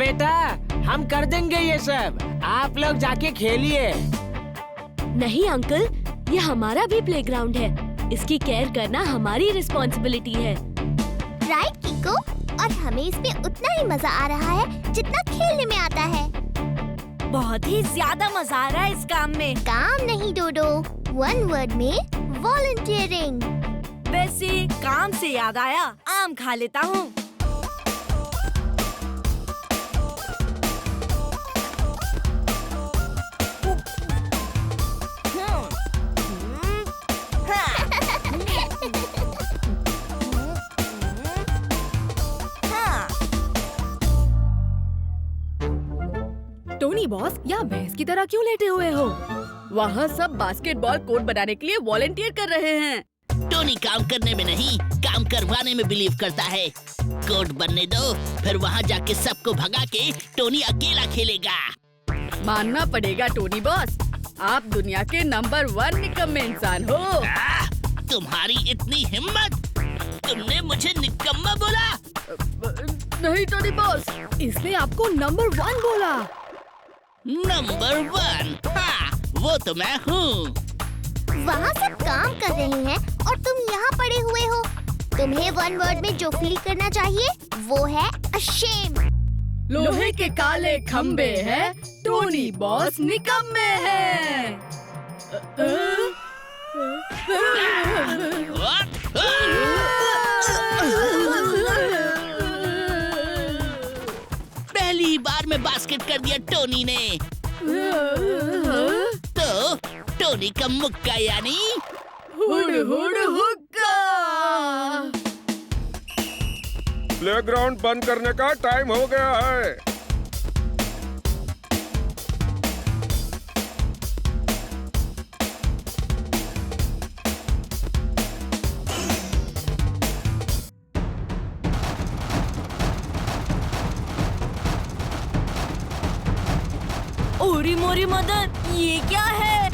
बेटा, हम कर देंगे ये सब, आप लोग जाके खेलिए। नहीं अंकल, ये हमारा भी प्लेग्राउंड है, इसकी केयर करना हमारी रिस्पॉन्सिबिलिटी है। राइट कीको, और हमें इसमें उतना ही मजा आ रहा है जितना खेलने में आता है। बहुत ही ज्यादा मजा आ रहा है इस काम में। काम नहीं डोडो, वन वर्ड में वॉलंटियरिंग। वैसे काम से याद आया, आम खा लेता हूँ। टोनी बॉस, यहाँ भैंस की तरह क्यों लेटे हुए हो? वहाँ सब बास्केटबॉल कोर्ट बनाने के लिए वॉलंटियर कर रहे हैं। टोनी काम करने में नहीं, काम करवाने में बिलीव करता है। कोर्ट बनने दो, फिर वहाँ जाके सबको भगा के टोनी अकेला खेलेगा। मानना पड़ेगा टोनी बॉस, आप दुनिया के नंबर 1 निकम्मे इंसान हो। तुम्हारी इतनी हिम्मत, तुमने मुझे निकम्मा बोला? नहीं टोनी बॉस, इसने आपको नंबर 1 बोला। नंबर 1? हाँ, वो तो मैं हूँ। वहाँ सब काम कर रहे हैं और तुम यहाँ पड़े हुए हो। तुम्हें वन वर्ड में जो फील करना चाहिए वो है अशेम। लोहे के काले खंबे हैं, टोनी बॉस निकम्मे हैं। पहली बार में बास्केट कर दिया टोनी ने। तो टोनी का मुक्का यानी हुड हुड हुक्का। प्लेग्राउंड बंद करने का टाइम हो गया है। ओरी मोरी मदर, ये क्या है?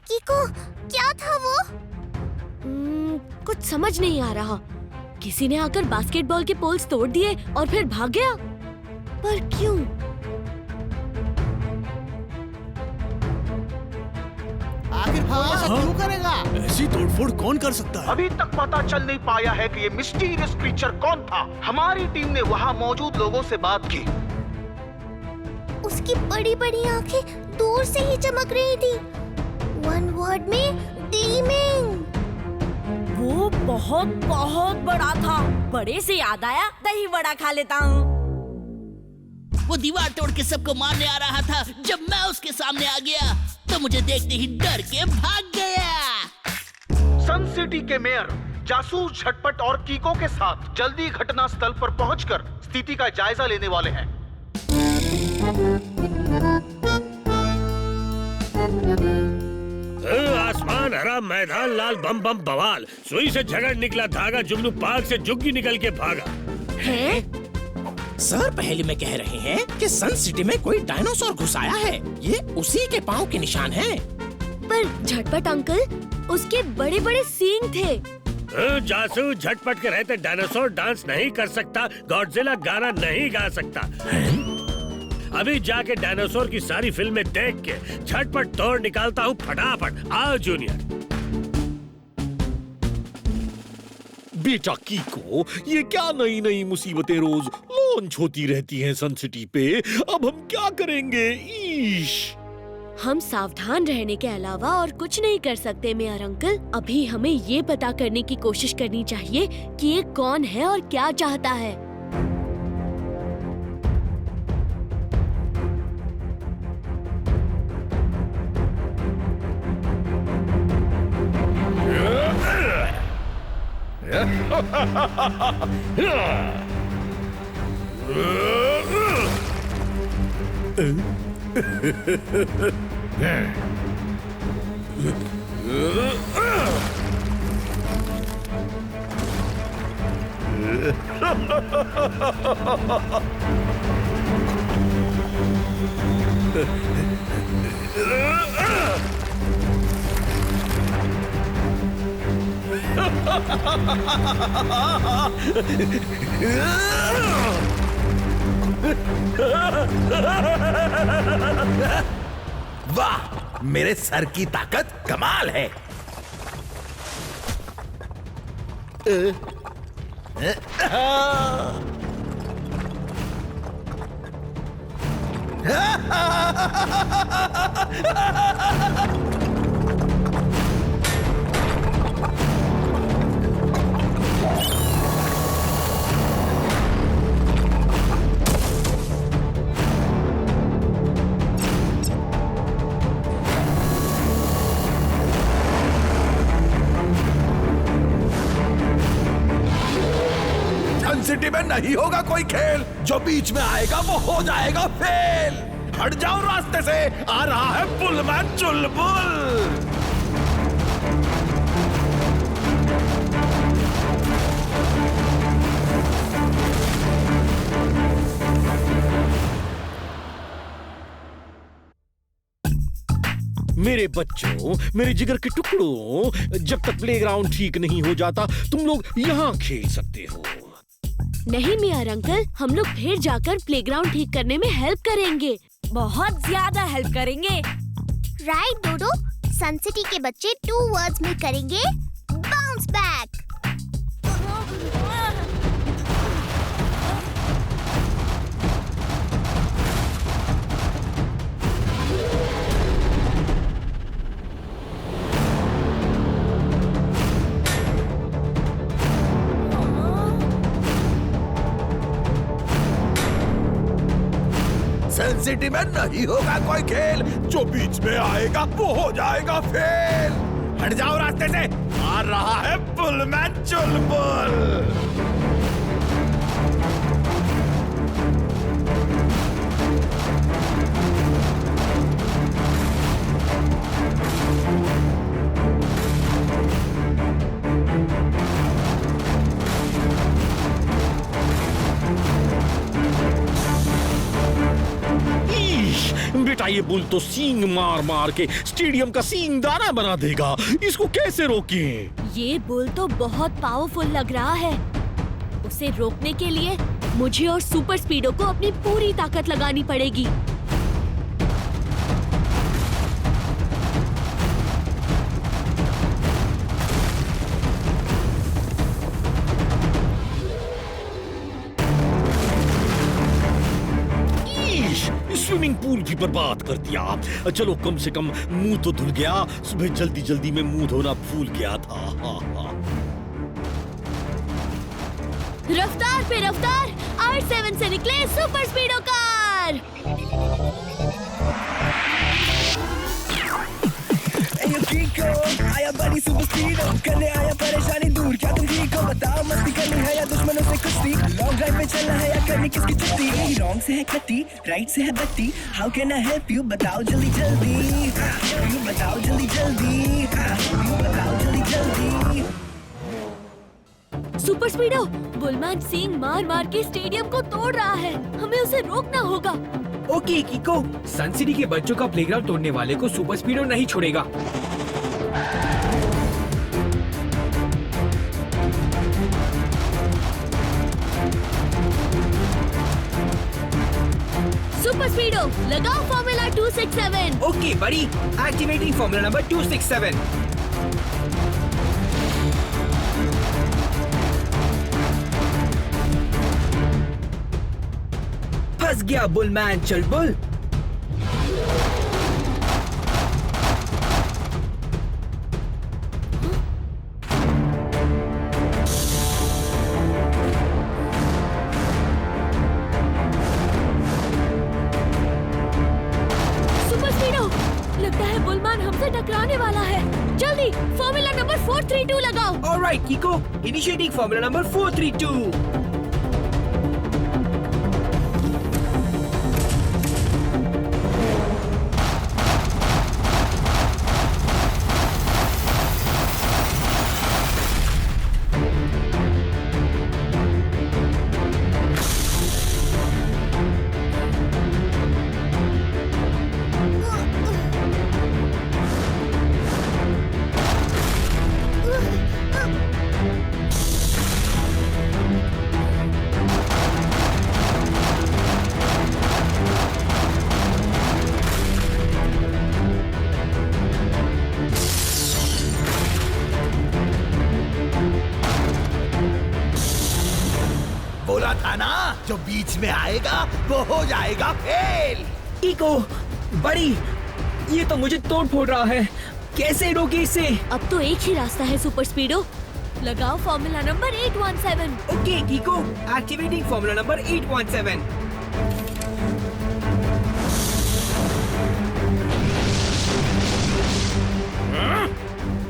कीको, क्या था वो? कुछ समझ नहीं आ रहा। किसी ने आकर बास्केटबॉल के पोल्स तोड़ दिए और फिर भाग गया। पर क्यों? आखिर वो ऐसा क्यों करेगा? ऐसी तोड़फोड़ कौन कर सकता है? अभी तक पता चल नहीं पाया है कि ये मिस्टीरियस क्रीचर कौन था। हमारी टीम ने वहाँ मौजूद लोगों से बात की। उसकी बड़ी बड़ी आंखें दूर से ही चमक रही थी। वन वर्ड में ग्लीमिंग। वो बहुत बहुत बड़ा था। बड़े से याद आया, दही बड़ा खा लेता हूँ। वो दीवार तोड़ के सबको मारने आ रहा था। जब मैं उसके सामने आ गया तो मुझे देखते ही डर के भाग गया। सन सिटी के मेयर जासूस झटपट और कीको के साथ जल्दी घटना स्थल पर पहुंचकर स्थिति का जायजा लेने वाले हैं। आसमान हरा, मैदान लाल, बम बम बवाल। सुई से झगड़ निकला धागा, जुगनू पार्क से जुग्गी निकल के भागा। हैं? सर पहले में कह रहे हैं कि सन सिटी में कोई डायनासोर घुस आया है। ये उसी के पाँव के निशान हैं। पर झटपट अंकल, उसके बड़े बड़े सींग थे। जासूस झटपट के रहते डायनासोर डांस नहीं कर सकता, गॉडजिला गाना नहीं गा सकता। अभी जाके डायनासोर की सारी फिल्में देख के झटपट तोड़ निकालता हूँ फटाफट। आओ जूनियर। बेटा कीको, ये क्या नई नई मुसीबतें रोज लॉन्च होती रहती हैं सन सिटी पे। अब हम क्या करेंगे? ईश। हम सावधान रहने के अलावा और कुछ नहीं कर सकते मेयर अंकल। अभी हमें ये पता करने की कोशिश करनी चाहिए कि ये कौन है और क्या चाहता है। वाह, मेरे सर की ताकत कमाल है। सिटी में नहीं होगा कोई खेल, जो बीच में आएगा वो हो जाएगा फेल। हट जाओ रास्ते से, आ रहा है बुलमैन चुलबुल। मेरे बच्चों, मेरे जिगर के टुकड़ों, जब तक प्लेग्राउंड ठीक नहीं हो जाता तुम लोग यहाँ खेल सकते हो। नहीं मियार अंकल, हम लोग फिर जाकर प्लेग्राउंड ठीक करने में हेल्प करेंगे। बहुत ज्यादा हेल्प करेंगे। राइट डोडो, सन सिटी के बच्चे 2 वर्ड्स में करेंगे बाउंस बैक। सन सिटी में नहीं होगा कोई खेल, जो बीच में आएगा वो हो जाएगा फेल। हट जाओ रास्ते से, आ रहा है बुलमैन चुलबुल। बेटा, ये बुल तो सींग मार मार के स्टेडियम का सींगदाना बना देगा। इसको कैसे रोकें? ये बुल तो बहुत पावरफुल लग रहा है। उसे रोकने के लिए मुझे और सुपर स्पीडो को अपनी पूरी ताकत लगानी पड़ेगी। स्विमिंग पूल भी बर्बाद कर दिया। चलो कम से कम मुंह तो धुल गया। सुबह जल्दी जल्दी में मुंह धोना भूल गया था। रफ्तार पे रफ्तार, R7 से निकले सुपर स्पीडो कार। आया बड़ी सुपर स्पीडो, करने आया परेशानी दूर। क्या तुम ठीक हो? बताओ, मस्ती करनी है या दुश्मनों से कुश्ती? लॉन्ग ड्राइव पे चलना है या करनी किसकी छुट्टी? रॉन्ग से है कट्टी, राइट से है बत्ती। How can I help you? बताओ जल्दी जल्दी, यू बताओ जल्दी जल्दी, यू बताओ जल्दी जल्दी। सुपर स्पीडो, बुलमैन सिंह मार मार के स्टेडियम को तोड़ रहा है। हमें उसे रोकना होगा। ओके कीको, सन सिटी के बच्चों का प्लेग्राउंड तोड़ने वाले को सुपर स्पीडो नहीं छोड़ेगा। सुपर स्पीडो, लगाओ फॉर्मूला 267। ओके बड़ी, एक्टिवेटिंग फॉर्मूला नंबर 267। फंस गया बुलमैन चुलबुल। सुपर स्पीडो, लगता है बुलमैन हमसे टकराने वाला है। जल्दी फॉर्मूला नंबर 432 लगाओ। Alright कीको, initiating formula number 432। ना, जो बीच में आएगा वो हो जाएगा फेल। कीको, बड़ी, ये तो मुझे तोड़ फोड़ रहा है, कैसे रोके इसे? अब तो एक ही रास्ता है सुपर स्पीडो, लगाओ formula number 817। Okay कीको, activating formula number 817।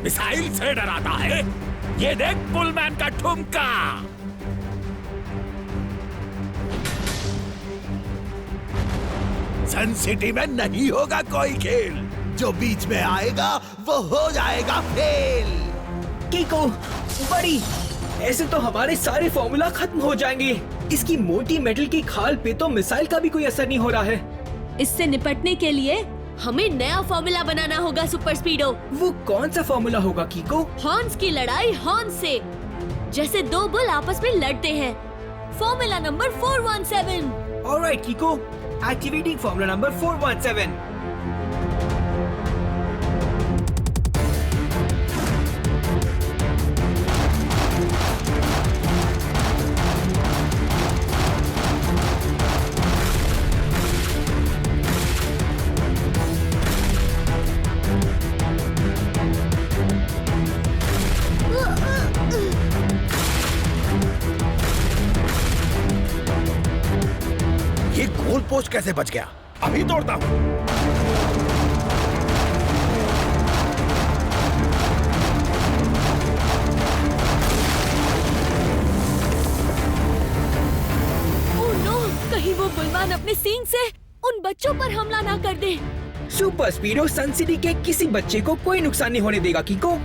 Missile से डराता है, ये देख बुलमैन का ठुमका। सन सिटी में नहीं होगा कोई खेल, जो बीच में आएगा वो हो जाएगा फेल। कीको, बड़ी, ऐसे तो हमारे सारे फॉर्मूला खत्म हो जाएंगे। इसकी मोटी मेटल की खाल पे तो मिसाइल का भी कोई असर नहीं हो रहा है। इससे निपटने के लिए हमें नया फॉर्मूला बनाना होगा सुपर स्पीडो। वो कौन सा फॉर्मूला होगा कीको? हॉर्न्स की लड़ाई हॉर्न से, जैसे दो बुल आपस में लड़ते हैं। Formula number 417। Alright कीको, activating formula number 417। ये गोल पोस्ट कैसे बच गया? अभी तोड़ता हूँ। ओह नो, कहीं वो बुलवान अपने सींग से उन बच्चों पर हमला ना कर दे। सुपर स्पीडो सन सिटी के किसी बच्चे को कोई नुकसान नहीं होने देगा कीको।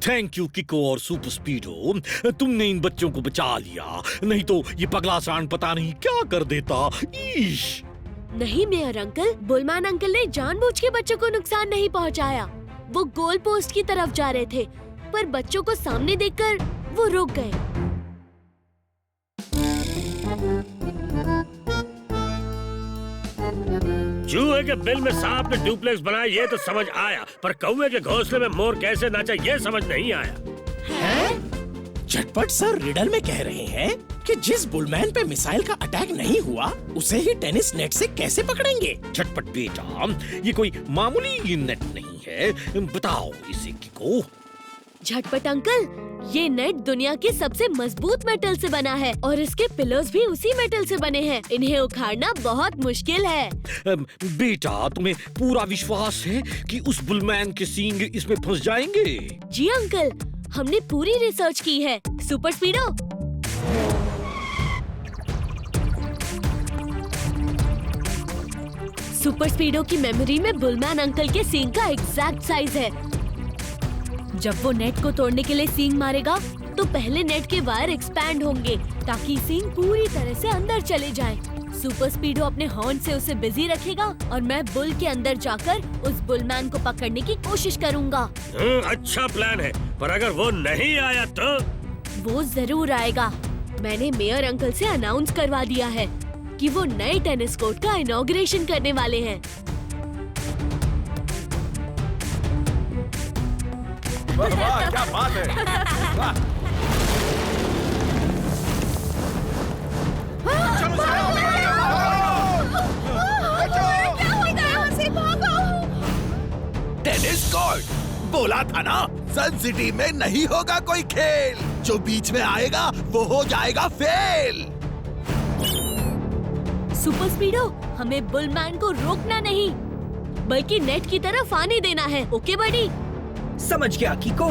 थैंक यू किको और सुपर स्पीडो, तुमने इन बच्चों को बचा लिया, नहीं तो ये पगला सांड पता नहीं क्या कर देता। ईश। नहीं मेयर अंकल, बुलमैन अंकल ने जानबूझ के बच्चों को नुकसान नहीं पहुंचाया। वो गोल पोस्ट की तरफ जा रहे थे, पर बच्चों को सामने देखकर वो रुक गए। चूहे के बिल में सांप ने डुप्लेक्स बनाया ये तो समझ आया, पर कौवे के घोंसले में मोर कैसे नाचा ये समझ नहीं आया। झटपट सर रिडल में कह रहे हैं कि जिस बुलमैन पे मिसाइल का अटैक नहीं हुआ उसे ही टेनिस नेट से कैसे पकड़ेंगे? झटपट बेटा, ये कोई मामूली नेट नहीं है, बताओ इसे किको। झटपट अंकल, ये नेट दुनिया के सबसे मजबूत मेटल से बना है और इसके पिलर्स भी उसी मेटल से बने हैं। इन्हें उखाड़ना बहुत मुश्किल है। बेटा, तुम्हें पूरा विश्वास है कि उस बुलमैन के सींग इसमें फंस जाएंगे? जी अंकल, हमने पूरी रिसर्च की है। सुपर स्पीडो, सुपर स्पीडो की मेमोरी में बुलमैन अंकल के सींग का एग्जैक्ट साइज है। जब वो नेट को तोड़ने के लिए सींग मारेगा तो पहले नेट के वायर एक्सपैंड होंगे ताकि सींग पूरी तरह से अंदर चले जाए। सुपर स्पीडो अपने हॉर्न से उसे बिजी रखेगा और मैं बुल के अंदर जाकर उस बुलमैन को पकड़ने की कोशिश करूंगा। अच्छा प्लान है, पर अगर वो नहीं आया तो? वो जरूर आएगा। मैंने मेयर अंकल से अनाउंस करवा दिया है कि वो नए टेनिस कोर्ट का इनॉग्रेशन करने वाले हैं। वाह, क्या बात है। वाह। टेनिस कोर्ट, बोला था ना, सन सिटी में नहीं होगा कोई खेल, जो बीच में आएगा वो हो जाएगा फेल। सुपर स्पीडो, हमें बुलमैन को रोकना नहीं बल्कि नेट की तरफ आने देना है। ओके बडी? समझ गया कीको।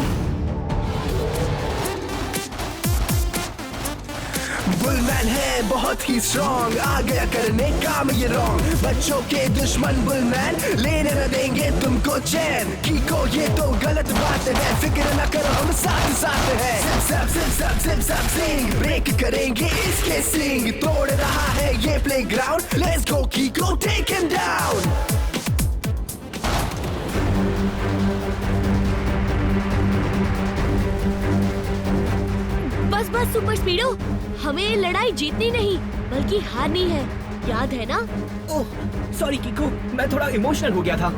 बुलमैन है बहुत ही स्ट्रॉन्ग, आ गया करने काम ये रॉन्ग। बच्चों के दुश्मन बुलमैन लेने न देंगे तुमको चैन। कीको ये तो गलत बात है, फिक्र न करो हम साथ साथ है। सिप सिंग ब्रेक करेंगे इसके सिंग, तोड़ रहा है ये playground. Let's go Kiko take him down. बस सुपर स्पीडो, हमें ये लड़ाई जीतनी नहीं बल्कि हारनी है, याद है ना? ओह सॉरी कीको, मैं थोड़ा इमोशनल हो गया था।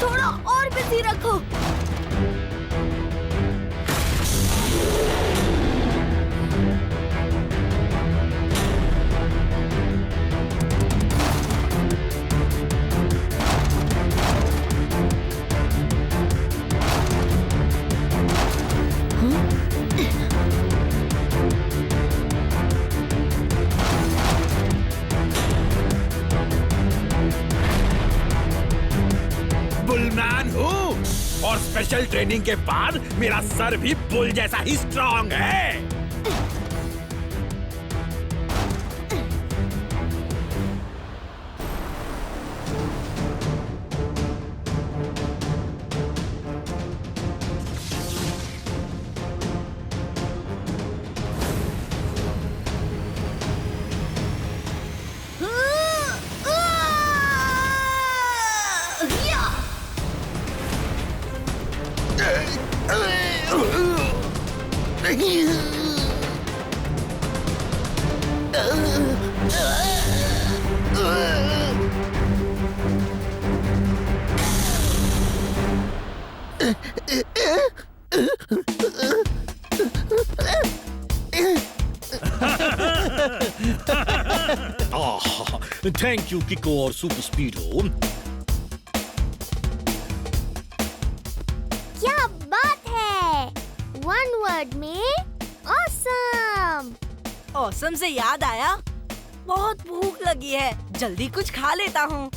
थोड़ा और बिजी रखो। बुलमैन हूँ और स्पेशल ट्रेनिंग के बाद मेरा सर भी बुल जैसा ही स्ट्रॉन्ग है। थैंक यू किको और सुपर स्पीडो। क्या बात है, वन वर्ड में ऑसम। ऑसम से याद आया, बहुत भूख लगी है, जल्दी कुछ खा लेता हूँ।